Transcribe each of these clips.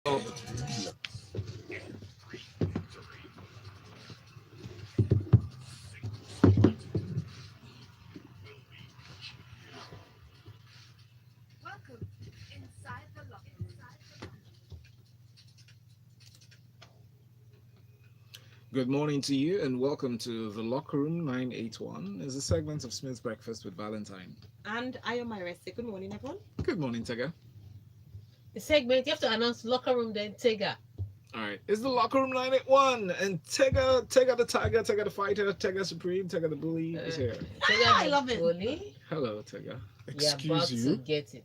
Oh, Welcome inside the locker room. good morning to you, and welcome to the Locker Room 981. Is a segment of Smith's Breakfast with Valentine. And Ayo Mairo Ese. Good morning, everyone. Good morning, Tega. The segment, you have to announce locker room, then Tega. All right, it's the Locker Room 981, and Tega the Tiger, Tega the Fighter, Tega Supreme, Tega the Bully is here. Tega, I the love it. bully. Hello, Tega. You're about Excuse to you. get it.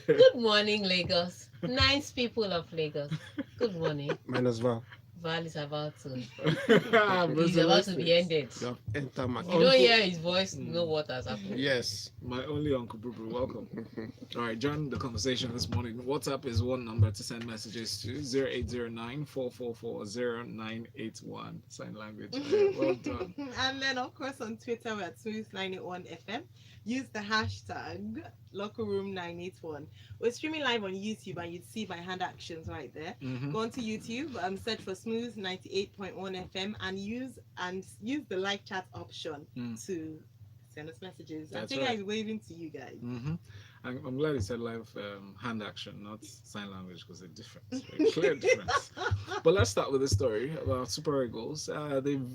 Good morning, Lagos. Nice people of Lagos. Good morning. Mine as well. Val is about to. He's He's about to be ended. You have entered my You don't hear his voice, know what has happened. Yes. My only Uncle Boo, welcome. All right, join the conversation this morning. WhatsApp is one number to send messages to 0809 sign language. Well done. And then, of course, on Twitter, we're at Smooth981FM. Use the hashtag LockerRoom981. We're streaming live on YouTube, and you'd see my hand actions right there. Mhm. Go onto YouTube, search for Smooth 98.1 FM, and use the live chat option to send us messages. That's I think right. I'm waving to you guys. Mm-hmm. I'm glad you said live hand action, not sign language, because they're different. Very clear difference. But let's start with a story about Super Eagles. They've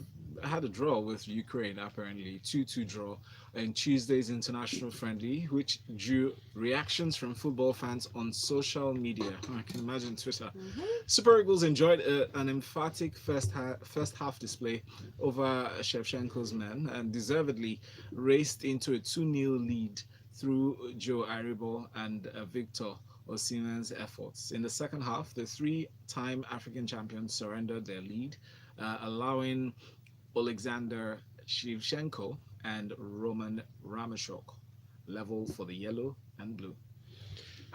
had a draw with Ukraine, apparently 2-2 draw in Tuesday's international friendly, which drew reactions from football fans on social media. I can imagine Twitter. Super Eagles enjoyed an emphatic first half display over Shevchenko's men and deservedly raced into a 2-0 lead through Joe Aribo and Victor Osimhen's efforts. In the second half, the three-time African champions surrendered their lead, allowing Alexander Shevchenko and Roman Ramashok level for the yellow and blue.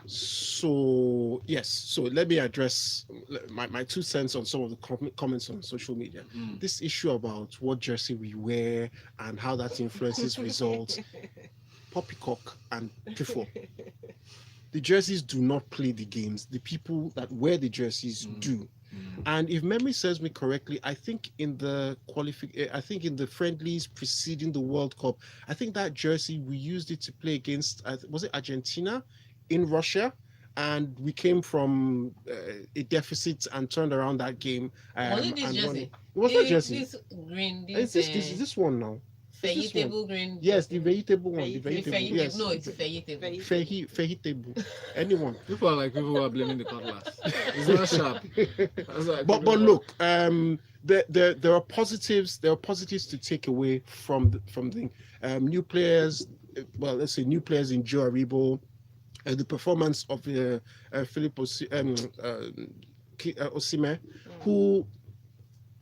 So, yes. So, let me address my 2 cents on some of the comments on social media. This issue about what jersey we wear and how that influences results. Poppycock and Piffle. The jerseys do not play the games. The people that wear the jerseys do. And if memory serves me correctly, I think in the friendlies preceding the World Cup, I think that jersey we used it to play against was it Argentina in Russia, and we came from a deficit and turned around that game. Was it this jersey? It was that jersey. This green, Is this one now? vegetable green. Yes, the vegetable one. The Vegetable. vegetable. Yes. No, it's vegetable. Vegetable. Anyone. People are like people who are blaming the cutlass. It's not sharp. That's like But look, there are positives. There are positives to take away from the new players. Well, let's say new players in Joe Aribo, the performance of Philip Osimhen, who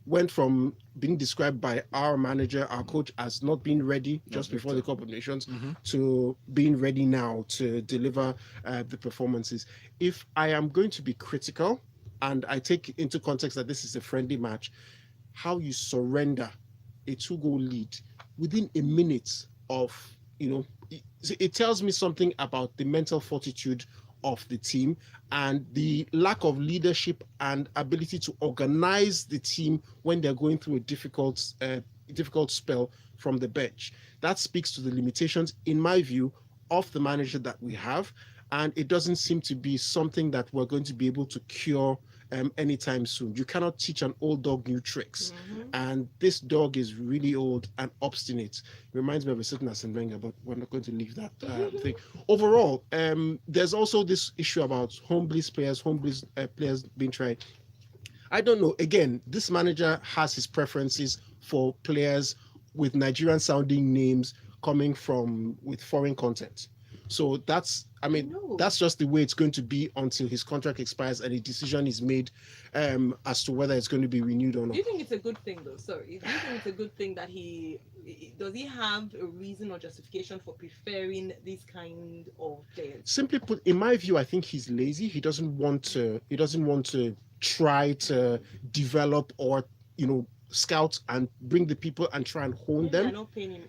went from being described by our manager, our coach, as not being ready just before the Cup of Nations to being ready now to deliver the performances. If I am going to be critical, and I take into context that this is a friendly match, how you surrender a 2-goal lead within a minute of, it tells me something about the mental fortitude of the team and the lack of leadership and ability to organize the team when they're going through a difficult spell from the bench. That speaks to the limitations, in my view, of the manager that we have, and it doesn't seem to be something that we're going to be able to cure anytime soon. You cannot teach an old dog new tricks, and this dog is really old and obstinate. It reminds me of a certain Arsene Wenger, but we're not going to leave that thing. Overall, there's also this issue about home players being tried. I don't know. Again, this manager has his preferences for players with Nigerian sounding names coming with foreign content. So that's just the way it's going to be until his contract expires and a decision is made as to whether it's going to be renewed or not. Do you think it's a good thing, though? Sorry. Do you think it's a good thing that does he have a reason or justification for preferring this kind of players? Simply put, in my view, I think he's lazy. He doesn't want to try to develop or, scout and bring the people and try and hone them. They're not paying him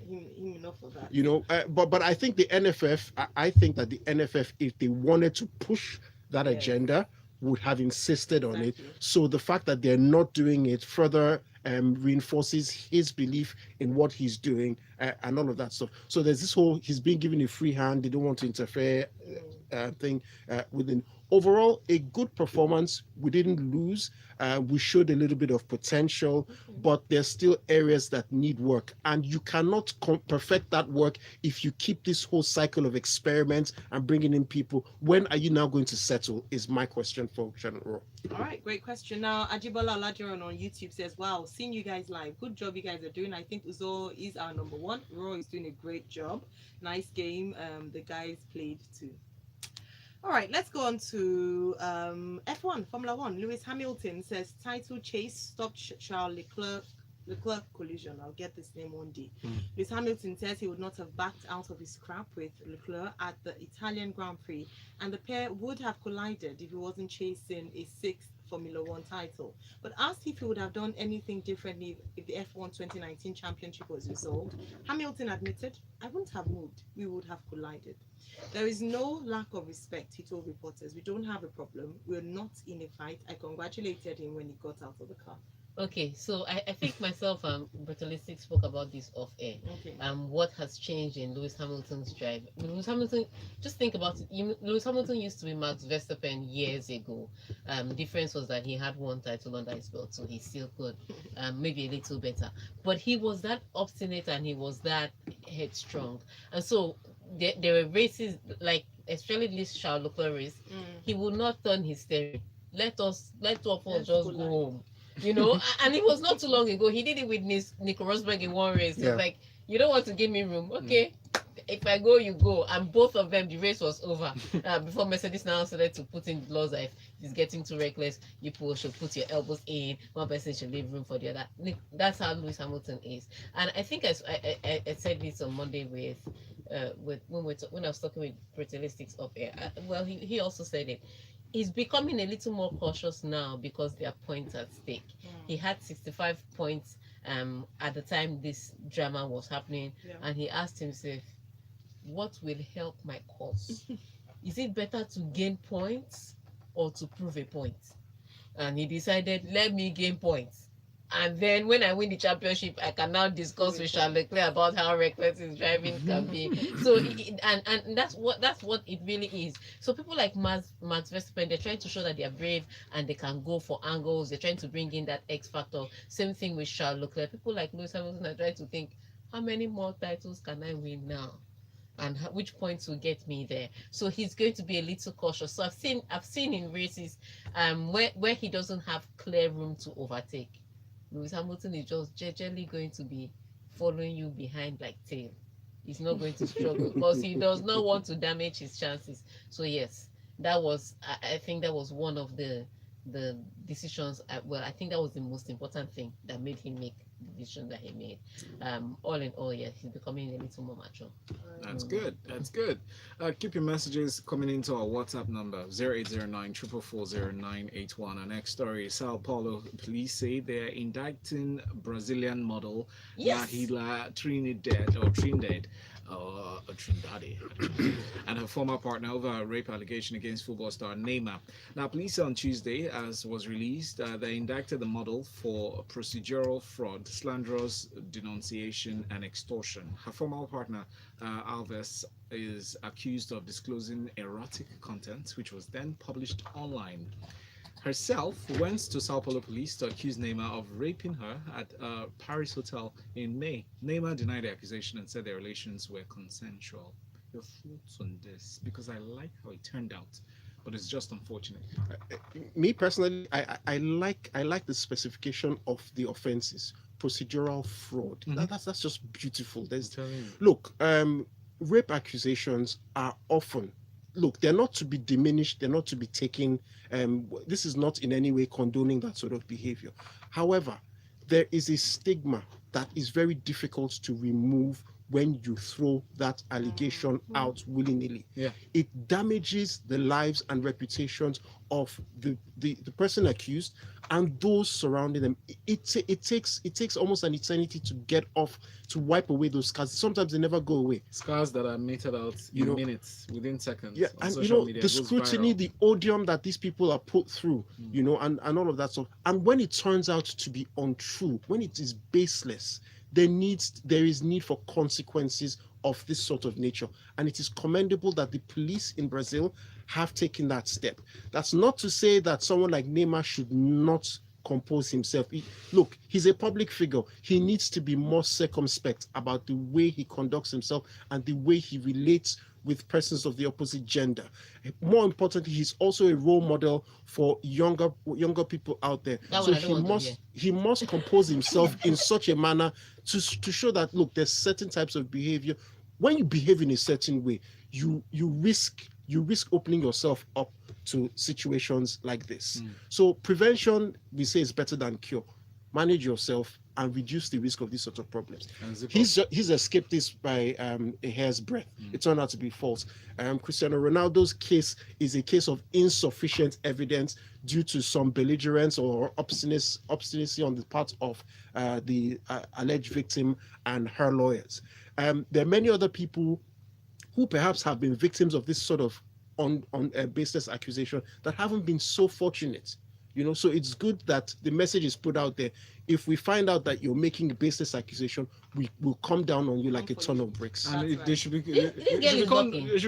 enough for that. But I think the NFF, I think that the NFF, if they wanted to push that agenda, would have insisted on it. Exactly. So the fact that they're not doing it further reinforces his belief in what he's doing and all of that stuff. So there's this whole he's being given a free hand. They don't want to interfere thing within. Overall, a good performance. We didn't lose. We showed a little bit of potential, but there's still areas that need work, and you cannot perfect that work if you keep this whole cycle of experiments and bringing in people. When are you now going to settle? Is my question for Channel Raw. All right, great question. Now, Ajibola Olajuwon on YouTube says, "Wow, seeing you guys live. Good job you guys are doing. I think Uzo is our number one. Raw is doing a great job. Nice game. The guys played too." All right, let's go on to F1, Formula One. Lewis Hamilton says title chase stopped Charles Leclerc collision. I'll get this name one day. Lewis Hamilton says he would not have backed out of his scrap with Leclerc at the Italian Grand Prix, and the pair would have collided if he wasn't chasing a sixth Formula One title. But asked if he would have done anything differently if the F1 2019 championship was resolved, Hamilton admitted, "I wouldn't have moved. We would have collided. There is no lack of respect," he told reporters. "We don't have a problem. We're not in a fight. I congratulated him when he got out of the car." Okay, so I think myself and Bertalistic spoke about this off air. Okay. What has changed in Lewis Hamilton's drive? Lewis Hamilton, just think about it. Lewis Hamilton used to be Max Verstappen years ago. The difference was that he had one title under his belt, so he still could maybe a little better. But he was that obstinate and he was that headstrong. And so there were races, like especially this Charles Leclerc race, he would not turn his steering. Let all of us just go home. You know, and it was not too long ago. He did it with Nico Rosberg in one race. Yeah. It's like, you don't want to give me room. Okay, if I go, you go. And both of them, the race was over. Before Mercedes now started to put in laws that if it's getting too reckless, you should put your elbows in. One person should leave room for the other. That's how Lewis Hamilton is. And I think I said this on Monday when I was talking with Brutalistics up here. Well, he also said it. He's becoming a little more cautious now because there are points at stake. He had 65 points at the time this drama was happening, and he asked himself, what will help my cause? Is it better to gain points or to prove a point? And he decided, let me gain points. And then when I win the championship, I can now discuss with Charles Leclerc about how reckless his driving can be. So, and that's what it really is. So people like Max Verstappen, they're trying to show that they're brave and they can go for angles. They're trying to bring in that X factor. Same thing with Charles Leclerc. People like Lewis Hamilton are trying to think, how many more titles can I win now? And which points will get me there? So he's going to be a little cautious. So I've seen in races where he doesn't have clear room to overtake. Lewis Hamilton is just gingerly going to be following you behind like tail. He's not going to struggle because he does not want to damage his chances. So yes, I think that was one of the decisions. I think that was the most important thing that made him make the decision that he made. All in all, yes, he's becoming a little more mature. That's good. That's good. Keep your messages coming into our WhatsApp number 0809 444 0981. Our next story: Sao Paulo police say they are indicting Brazilian model Nahila Trindade and her former partner over a rape allegation against football star Neymar. Now, police on Tuesday, as was released, they indicted the model for procedural fraud, slanderous denunciation, and extortion. Her former partner, Alves, is accused of disclosing erotic content, which was then published online. Herself went to Sao Paulo police to accuse Neymar of raping her at a Paris hotel in May. Neymar denied the accusation and said their relations were consensual. Your thoughts on this? Because I like how it turned out, but it's just unfortunate. Me personally, I like the specification of the offenses. Procedural fraud. That's just beautiful. Look, rape accusations are often. Look, they're not to be diminished. They're not to be taken. This is not in any way condoning that sort of behavior. However, there is a stigma that is very difficult to remove when you throw that allegation out willy-nilly. Yeah. It damages the lives and reputations of the person accused and those surrounding them. It takes almost an eternity to get off, to wipe away those scars. Sometimes they never go away. Scars that are meted out in minutes, within seconds. Yeah, on and social media, the it goes scrutiny, viral. the odium that these people are put through, and all of that stuff. And when it turns out to be untrue, when it is baseless, there is need for consequences of this sort of nature. And it is commendable that the police in Brazil have taken that step. That's not to say that someone like Neymar should not compose himself. Look, he's a public figure. He needs to be more circumspect about the way he conducts himself and the way he relates with persons of the opposite gender. More importantly, he's also a role model for younger people out there. So he must compose himself in such a manner to show that, look, there's certain types of behavior. When you behave in a certain way, you risk opening yourself up to situations like this. So prevention, we say, is better than cure. Manage yourself and reduce the risk of these sorts of problems. He's escaped this by a hair's breadth. It turned out to be false. Cristiano Ronaldo's case is a case of insufficient evidence due to some belligerence or obstinacy on the part of the alleged victim and her lawyers. There are many other people who perhaps have been victims of this sort of on baseless accusation that haven't been so fortunate. So it's good that the message is put out there. If we find out that you're making a baseless accusation, we will come down on you like a ton of bricks. And they should be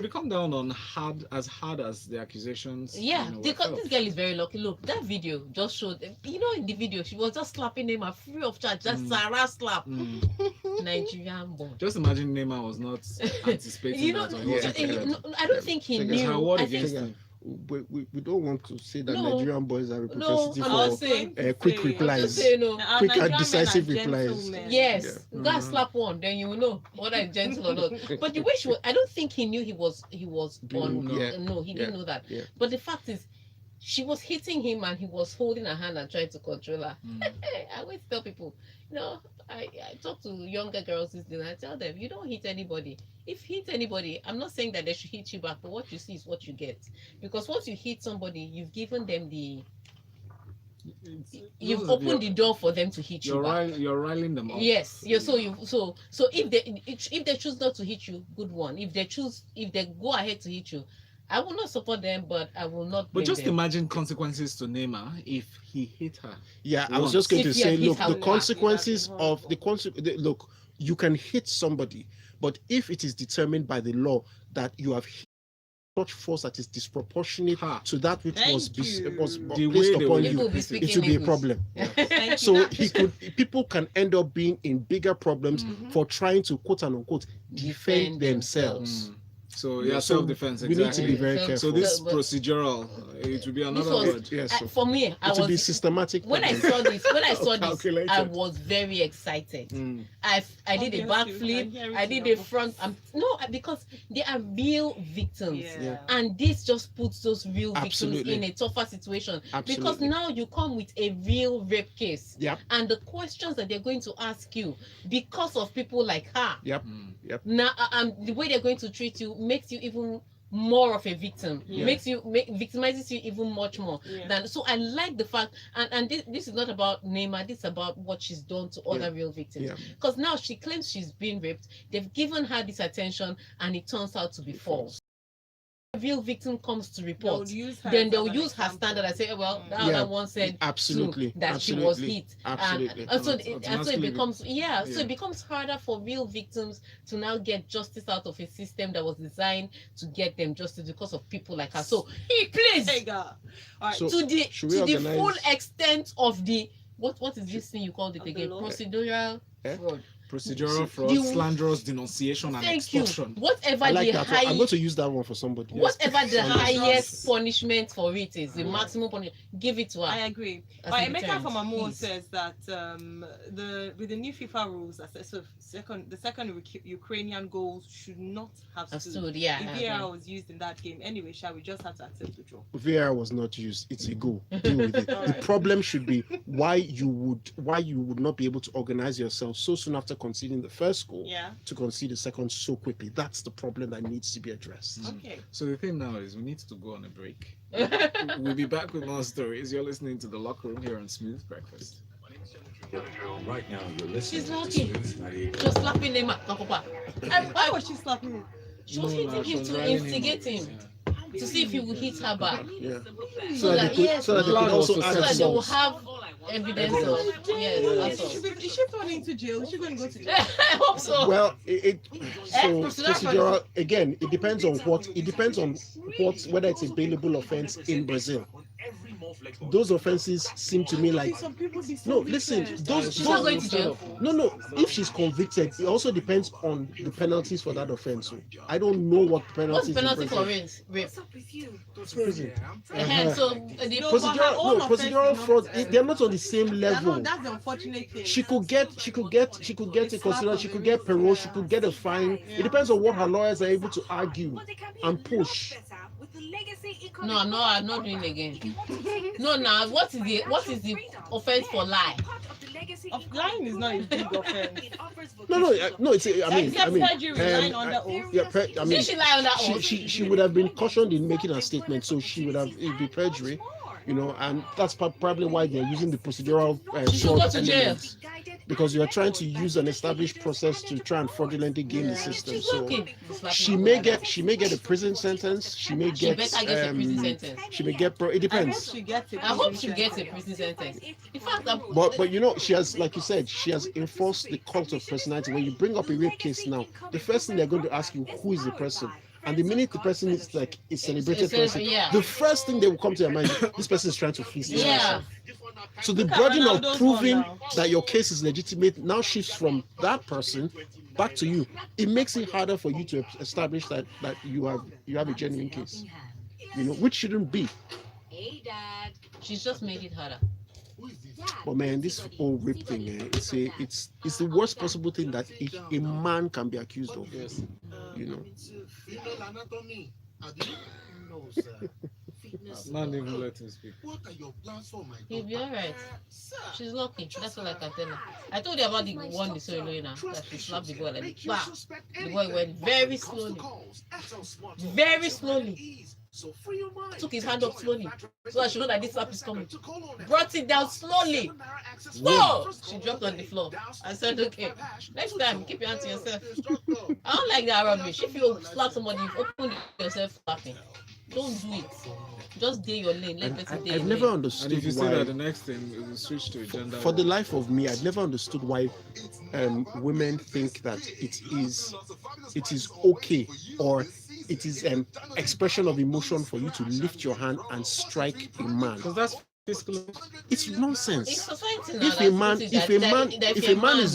come down on as hard as the accusations. Yeah, because this girl is very lucky. Look, that video just showed. In the video, she was just slapping Neymar free of charge. Just Sarah slap. Nigerian born. Just imagine Neymar was not anticipating that. I don't think he knew. Her word against him. We don't want to say that No. Nigerian boys are a No, propensity I'm not for saying. quick replies. Quick and decisive replies. Yes, you gotta slap one, then you will know whether it's gentle or not. But the way she was, I don't think he knew he was on. No, he didn't know that. Yeah. But the fact is, she was hitting him and he was holding her hand and trying to control her. I always tell people, I talk to younger girls this day and I tell them, you don't hit anybody. If you hit anybody, I'm not saying that they should hit you back, but what you see is what you get. Because once you hit somebody, you've given them you've opened the door for them to hit you back. You're riling them up. Yes. So if they choose not to hit you, good one. If they go ahead to hit you, I will not support them, but I will not. But just them. imagine consequences to Neymar if he hit her. Yeah, I was just going to say, look, the consequences of look, you can hit somebody, but if it is determined by the law that you have hit such force that is disproportionate to that which was placed upon you, it will be a problem. Yeah. So people can end up being in bigger problems for trying to quote and unquote defend themselves. So self-defense. We need to be very careful. So this procedural, it will be another word. Yes. For me, it will be systematic. When I saw this, I was very excited. I did a backflip. I did a front. Because they are real victims, and this just puts those real victims in a tougher situation. Because now you come with a real rape case, and the questions that they're going to ask you because of people like her. Now, the way they're going to treat you makes you even more of a victim, victimizes you even much more than. So I like the fact, and this is not about Neymar, this is about what she's done to other real victims, because now she claims she's been raped, they've given her this attention and it turns out to be false. A real victim comes to report, then they'll use her standard and say, well, the other one said that she was hit, and so it becomes so it becomes harder for real victims to now get justice out of a system that was designed to get them justice because of people like her. So please, to the full extent of the what is this thing you called it again? Procedural fraud. Procedural fraud, slanderous denunciation, and extortion. Whatever I'm going to use that one for somebody. Whatever the highest punishment for it is, the maximum punishment, give it to her. I agree. Emeka from Amor says that with the new FIFA rules, the second Ukrainian goals should not have stood. Yeah, the VAR was used in that game. Anyway, shall we just have to accept the draw? VAR was not used. It's a goal. Deal with it. The problem should be why you would not be able to organize yourself so soon after conceding the first goal Yeah. to concede the second so quickly. That's the problem that needs to be addressed. Okay. So the thing now is we need to go on a break. We'll be back with more stories. You're listening to The Locker Room here on Smooth Breakfast. Right now, you're listening She's to lucky. Smooth 98. Just slapping Neymar. Papa. Why was she slapping him? She was hitting him to instigate him to see if he will hit her back. Yeah. So that, yes, so that they could also so add so that they will assault. have evidence of yes, assault. Is she thrown into jail? Is she going to go to jail? I hope so. Well, so procedural procedural again. It depends on what. It depends on whether it's a bailable offense in Brazil. Those offenses seem to me like Some people be so no. Listen, wicked. those She's not going to jail. no. If she's convicted, it also depends on the penalties for that offense. So I don't know what What's penalties. the penalty in for Brazil. rape? What's up with you? Prison. So the No, but her own Procedural offense is fraud. not- They're not on the same Yeah, no, level. that's the unfortunate thing. She could get a consideration. She could get parole. She could get a fine. It depends on what her lawyers are able to argue But they can be and a lot push. better with the legacy No, I'm not doing it again. No, now what is the offense for lie? Of lying is not a big offense. No. It's. Except perjury, lying under oath. Yeah. I mean, Did she lie on that one? she would have been cautioned in making a statement, so she would have it'd be perjury, and that's probably why they're using the procedural She should go fraud to jail. element, because you are trying to use an established process to try and fraudulently game the system. She's So lucky. she may get a prison sentence. She may She get better get a prison sentence. she may get it I hope depends. she gets it. I hope she gets a prison sentence. In fact, But she has, like you said, she has enforced the cult of personality. When you bring up a rape case now, the first thing they're going to ask you, who is the person? And the minute the person is like a celebrated person, yeah. the first thing they will come to their mind is this person is trying to fleece this Yeah. person. So the Look at burden of Ronaldo's proving one now. that your case is legitimate now shifts from that person back to you. It makes it harder for you to establish that you have a genuine case, which shouldn't be. Hey, Dad. she's just made it harder. But man, this whole rape thing, it's the worst possible thing that a man can be accused of. Yes. Not even let him speak. What are your plans for my He'll be daughter? alright. She's lucky. That's all I can tell her. I told you about the one in Leone now that she slapped the boy like bah. The boy went very slowly. Very slowly. Took his hand up slowly so that she know that this slap is coming. Brought it down slowly. Whoa! She dropped on the floor. I said, okay, next time keep your hand to yourself. I don't like that rubbish. If you slap somebody, you open yourself slapping. Don't do it. Just day your lane. Let person day I've your never lane. understood And if you say why. that, the next thing it will switch to a gender. For the war. life of me, I've never understood why women think that it is okay, or it is an expression of emotion for you to lift your hand and strike a man. Because that's physical. It's It's nonsense. society now If that a man, puts it if that- a man, that if a man is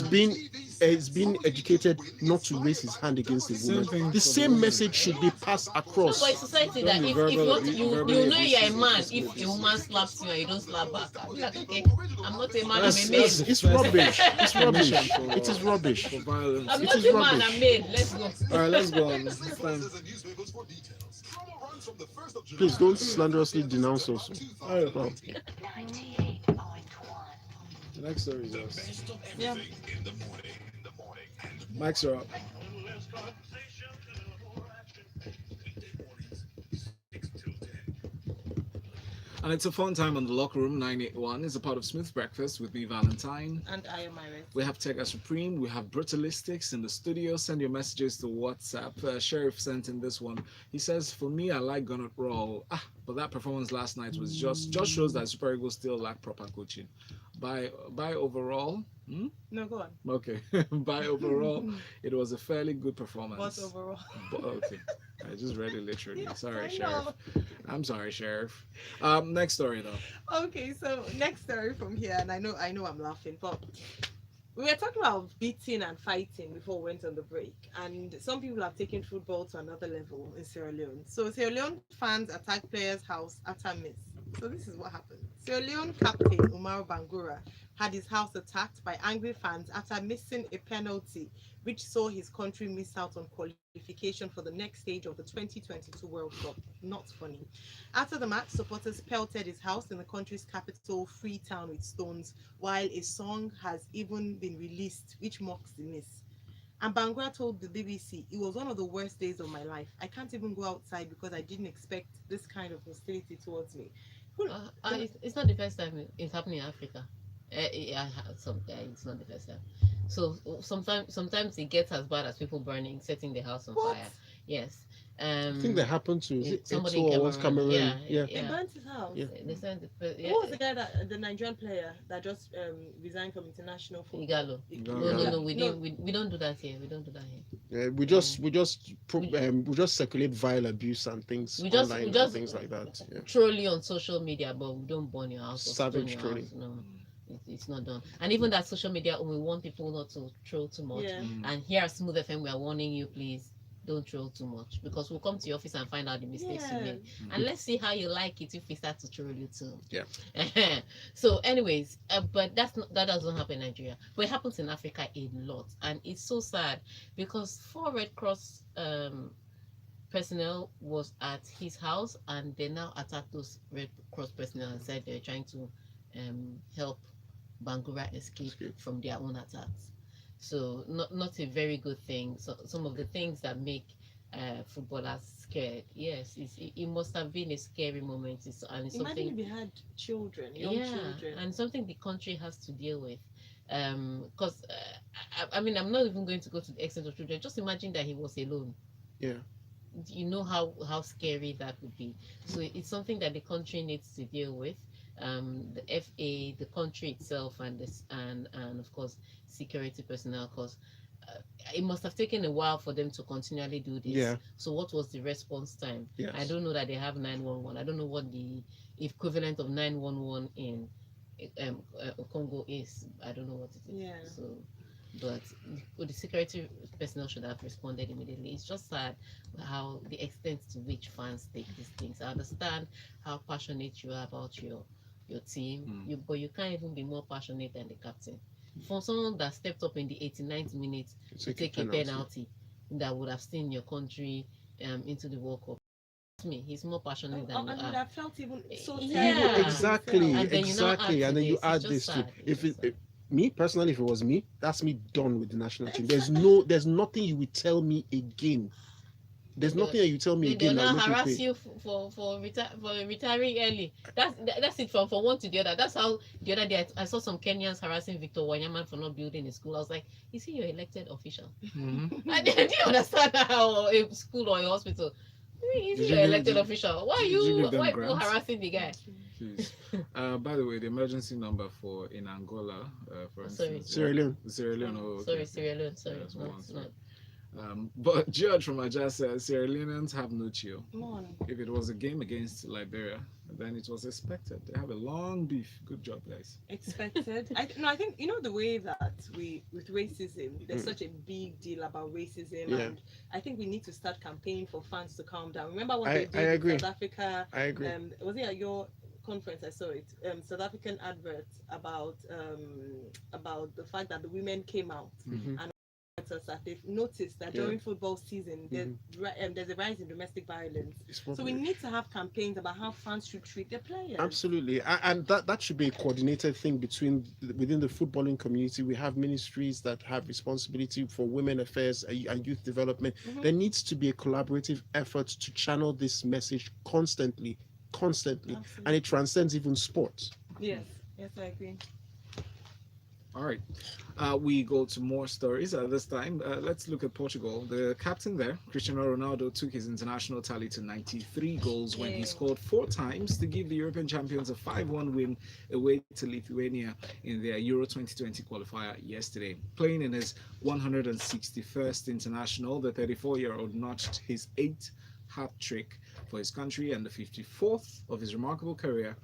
being educated not to raise his hand against a Same woman, thing the for the same women. message should be passed No, across. but it's society Don't that be if verbal- you want be you verbally know you're a abusive. man if a woman slaps you and you don't slap back. I'll be like, okay, I'm not a man, I'm That's- a maid. that's- It's rubbish. It's rubbish. Permission for- It is rubbish. For violence. I'm It not is a man, rubbish. I'm maid. Let's go. All right, let's go on. It's time. Please don't slanderously denounce us. Oh, the next story is yours. Yeah. Mics are up. And it's a fun time on the Locker Room 981. It's a part of Smooth Breakfast with me, Valentine. And Ayo Mairo Ese. We have Tega Supreme. We have Brutalistics in the studio. Send your messages to WhatsApp. Sheriff sent in this one. He says, for me, I like Gunnar Raw. But that performance last night was just shows that Super Eagles still lack proper coaching. By overall, No, go on. okay. By overall, it was a fairly good performance. What's overall? Okay. I just read it literally. Sorry, I Sheriff. know. I'm sorry, Sheriff. Next story though. Okay, so next story from here, and I know I'm laughing, but we were talking about beating and fighting before we went on the break, and some people have taken football to another level in Sierra Leone. So Sierra Leone fans attacked players' house after miss. So this is what happened. Sierra Leone captain Umar Bangura had his house attacked by angry fans after missing a penalty, which saw his country miss out on qualification for the next stage of the 2022 World Cup. Not funny. After the match, supporters pelted his house in the country's capital, Freetown, with stones, while a song has even been released which mocks the miss. And Bangura told the BBC, "It was one of the worst days of my life. I can't even go outside because I didn't expect this kind of hostility towards me." It's not the first time it's happening in Africa. It's not the first time. So sometimes it gets as bad as people burning, setting the house on What? fire. Yes. I think that happened to somebody Eto'o in or was Cameroon. They Yeah. burnt his house. Yeah. They sent Who was the guy the Nigerian player that just resigned from international football? Igalo. Igalo. No, we don't do that here. We don't do that here. Yeah, we just circulate vile abuse and things online and things like that. Yeah. Trolling on social media, but we don't burn your house or Savage stone your trolling. house. No, it's not done. And even that social media, we want people not to troll too much. Yeah. And here at Smooth FM, we are warning you, please don't troll too much, because we'll come to your office and find out the mistakes you made. And let's see how you like it if we start to troll you too. Yeah. So anyways, but that doesn't happen in Nigeria, but it happens in Africa a lot, and it's so sad because 4 Red Cross personnel was at his house, and they now attacked those Red Cross personnel and said they're trying to help Bangura escape from their own attacks. So not a very good thing. So some of the things that make footballers scared, yes, it must have been a scary moment. It's Imagine something, if you had children, young children. and something the country has to deal with. Because I mean, I'm not even going to go to the extent of children. Just imagine that he was alone. Yeah. You know how scary that would be. So it's something that the country needs to deal with. The FA, the country itself, and of course security personnel, because it must have taken a while for them to continually do this. Yeah. So what was the response time? Yes. I don't know that they have 911. I don't know what the equivalent of 911 in Congo is. I don't know what it is. Yeah. So, but the security personnel should have responded immediately. It's just sad how the extent to which fans take these things. I understand how passionate you are about your team, but you can't even be more passionate than the captain. For someone that stepped up in the 89th minute to take a penalty that would have seen your country into the World Cup. He's more passionate than you and are. I felt even so Yeah. Exactly. And then you now And then you add add to this this. to It's just sad. me personally, if it was me, that's me done with the national team. There's nothing you would tell me again. There's nothing that you tell me They'll again. now that will make me harass you for retiring early. That's it from one to the other. That's how the other day I saw some Kenyans harassing Victor Wanyaman for not building a school. I was like, is he your elected official? I didn't understand how a school or a hospital. Is he your elected official? Why give them why people grants? harassing the guy? Jeez. By the way, the emergency number for in Angola, for Sorry. instance, Sierra Leone. Sierra Leone. Oh, okay. Sorry, Sierra Leone. Sorry, Yes, not, one, not. But George from Aja says Sierra Leoneans have no chill. Come on. If it was a game against Liberia, then it was expected. They have a long beef. Good job, guys. Expected. I think the way that we with racism, there's such a big deal about racism, Yeah. and I think we need to start campaigning for fans to calm down. Remember what I they did agree. in South Africa? I agree. Was it at your conference? I saw it. South African advert about the fact that the women came out Mhm. and us that they've noticed that during football season there's a rise in domestic violence. So we need to have campaigns about how fans should treat their players. Absolutely, and that should be a coordinated thing within the footballing community. We have ministries that have responsibility for women affairs and youth development. There needs to be a collaborative effort to channel this message constantly, and it transcends even sports. Yes, I agree. All right. We go to more stories. This time, let's look at Portugal. The captain there, Cristiano Ronaldo, took his international tally to 93 goals when he scored 4 times to give the European champions a 5-1 win away to Lithuania in their Euro 2020 qualifier yesterday. Playing in his 161st international, the 34-year-old notched his 8th hat trick for his country and the 54th of his remarkable career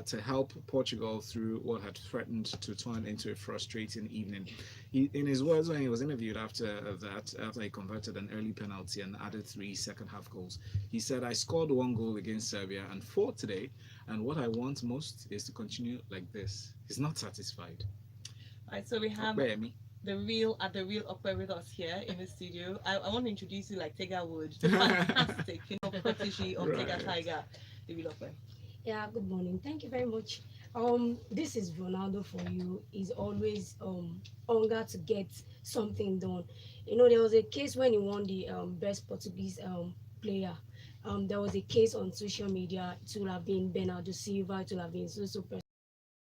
to help Portugal through what had threatened to turn into a frustrating evening. In his words, when he was interviewed after he converted an early penalty and added 3 second-half goals, he said, "I scored 1 goal against Serbia and 4 today, and what I want most is to continue like this." He's not satisfied. Right, so we have Bear me. the real Okwe with us here in the studio. I want to introduce you like Tega would. The fantastic, protege of Tega Right. Tiger, the real Okwe. Yeah, good morning. Thank you very much. This is Ronaldo for you. Is always hunger to get something done. There was a case when he won the best Portuguese player. There was a case on social media. It would have been Bernardo Silva. It would have been so.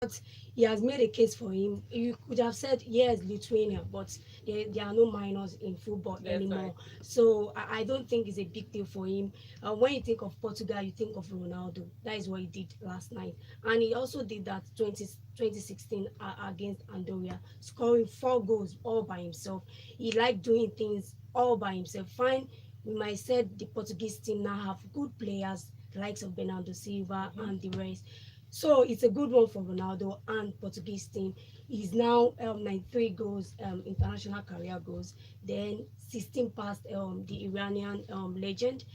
But he has made a case for him. You could have said yes, Lithuania, but there are no minors in football That's anymore. right. So I don't think it's a big deal for him. When you think of Portugal, you think of Ronaldo. That is what he did last night, and he also did that 2016 against Andorra, scoring 4 goals all by himself. He liked doing things all by himself. Fine, we might say the Portuguese team now have good players, the likes of Bernardo Silva and the rest. So it's a good one for Ronaldo and Portuguese team. He's now 93 goals, international career goals. Then 16 past the Iranian legend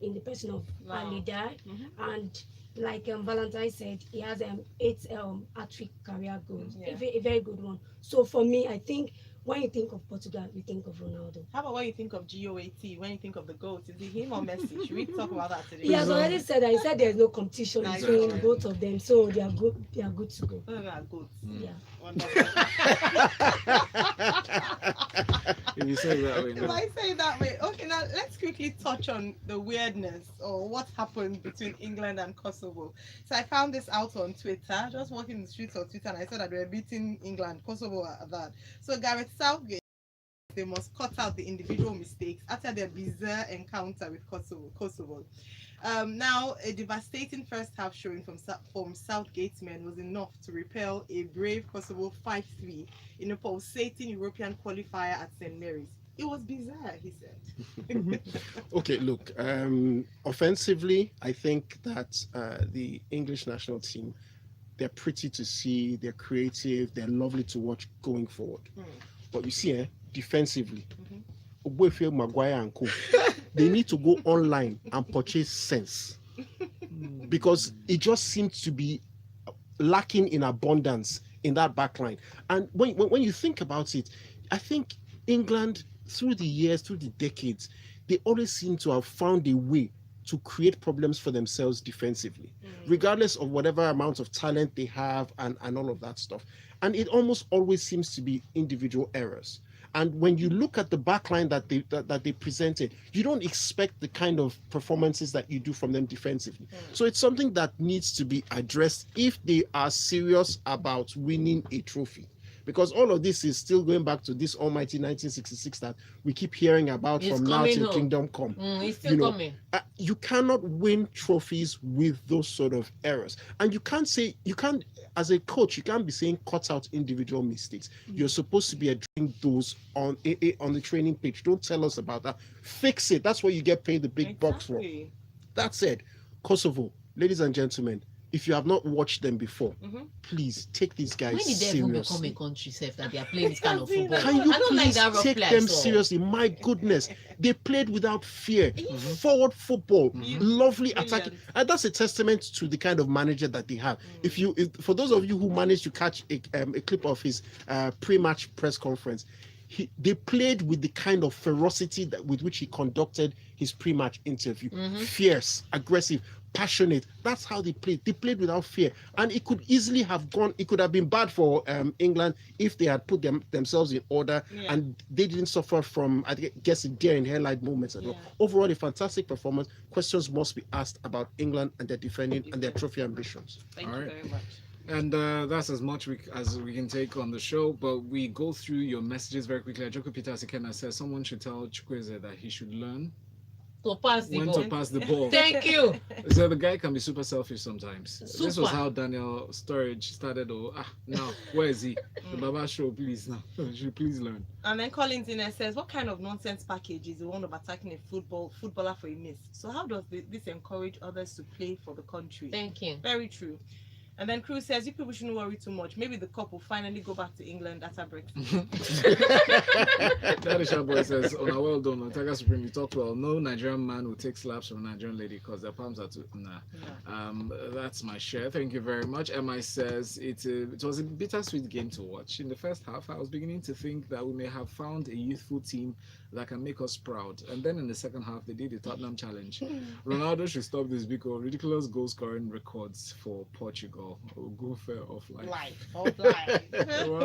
in the person of Wow. Ali Dai. Mhm. And like Valentine said, he has 8 hat-trick career goals. Yeah. A very good one. So for me, I think when you think of Portugal, you think of Ronaldo. How about when you think of GOAT, when you think of the GOAT? Is it him or Messi? Should we talk about that today? He has already said that. He said there's no competition Nice. between Exactly. both of them, so they are good. They are good to go. Oh, yeah, GOAT. Yeah. Wonderful. If you say it that way, If no. I say it that way, okay, now let's quickly touch on the weirdness or what happened between England and Kosovo. So I found this out on Twitter, just walking the streets of Twitter, and I saw that they were beating England, Kosovo at that. So Gareth Southgate, they must cut out the individual mistakes after their bizarre encounter with Kosovo. Now, a devastating first half showing from Southgate's men was enough to repel a brave Kosovo 5-3 in a pulsating European qualifier at St. Mary's. It was bizarre, he said. Okay, look, offensively, I think that the English national team, they're pretty to see, they're creative, they're lovely to watch going forward. But you see, defensively, Ogbuefi, Maguire and Co, they need to go online and purchase sense, because it just seems to be lacking in abundance in that backline. And when you think about it, I think England, through the years, through the decades, they always seem to have found a way to create problems for themselves defensively, regardless of whatever amount of talent they have and all of that stuff. And it almost always seems to be individual errors. And when you look at the backline that they presented, you don't expect the kind of performances that you do from them defensively. So it's something that needs to be addressed if they are serious about winning a trophy. Because all of this is still going back to this almighty 1966 that we keep hearing about It's from now coming till home. Kingdom Come. It's still You know, coming. You cannot win trophies with those sort of errors. And you can't, as a coach, you can't be saying cut out individual mistakes. You're supposed to be addressing those on the training page. Don't tell us about that. Fix it. That's what you get paid the big bucks for. Exactly. That said, Kosovo, ladies and gentlemen, if you have not watched them before, please take these guys When did they even become seriously. a country self that they are playing this kind of football? Can you I don't like please that rough take play them at all. seriously? My goodness, they played without fear. Forward football, lovely attacking, and that's a testament to the kind of manager that they have. For those of you who managed to catch a clip of his pre-match press conference, they played with the kind of ferocity with which he conducted his pre-match interview. Fierce, aggressive, passionate. That's how they played. They played without fear, and it could easily have gone. It could have been bad for England if they had put themselves in order and they didn't suffer from, I guess, deer in headlight moments at all. Overall, a fantastic performance. Questions must be asked about England and their defending and their trophy ambitions. Thank All you right. very much. And that's as much as we can take on the show, but we go through your messages very quickly. Ajoko Peter Sikena says someone should tell Chukwueze that he should learn To pass the when ball. to pass the ball. Thank you. So the guy can be super selfish sometimes. This was Super. how Daniel Sturridge started. Now where is he? The Baba show, please now. You should please learn. And then Collins in there says, what kind of nonsense package is the one of attacking a footballer for a miss? So how does this encourage others to play for the country? Thank you. Very true. And then Cruz says, you people shouldn't worry too much. Maybe the couple finally go back to England after Brexit. Daddy Boy says, "Oh, now well done, Tega Supreme. You talk well. No Nigerian man will take slaps from a Nigerian lady because their palms are too." Nah. That's my share. Thank you very much. MI says it was a bittersweet game to watch. In the first half, I was beginning to think that we may have found a youthful team that can make us proud. And then in the second half, they did the Tottenham challenge. Ronaldo should stop this because ridiculous goal scoring records for Portugal. Go fair of life. Well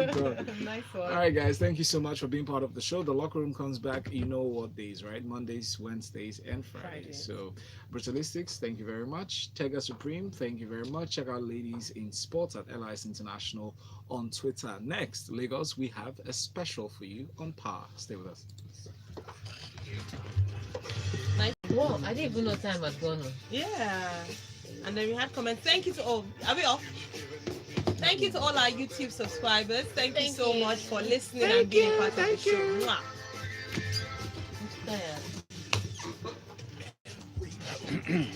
done. Nice one. All right, guys. Thank you so much for being part of the show. The locker room comes back. You know what days, right? Mondays, Wednesdays, and Fridays. So, Brutalistics, thank you very much. Tega Supreme, thank you very much. Check out Ladies in Sports at LIS International on Twitter. Next, Lagos, we have a special for you on Power. Stay with us. Nice. Whoa, I didn't even know time had gone on. Yeah. And then we had comments. Thank you to all. Are we off? Thank you to all our YouTube subscribers. Thank you so much for listening and being part of the show. Mwah. I'm tired.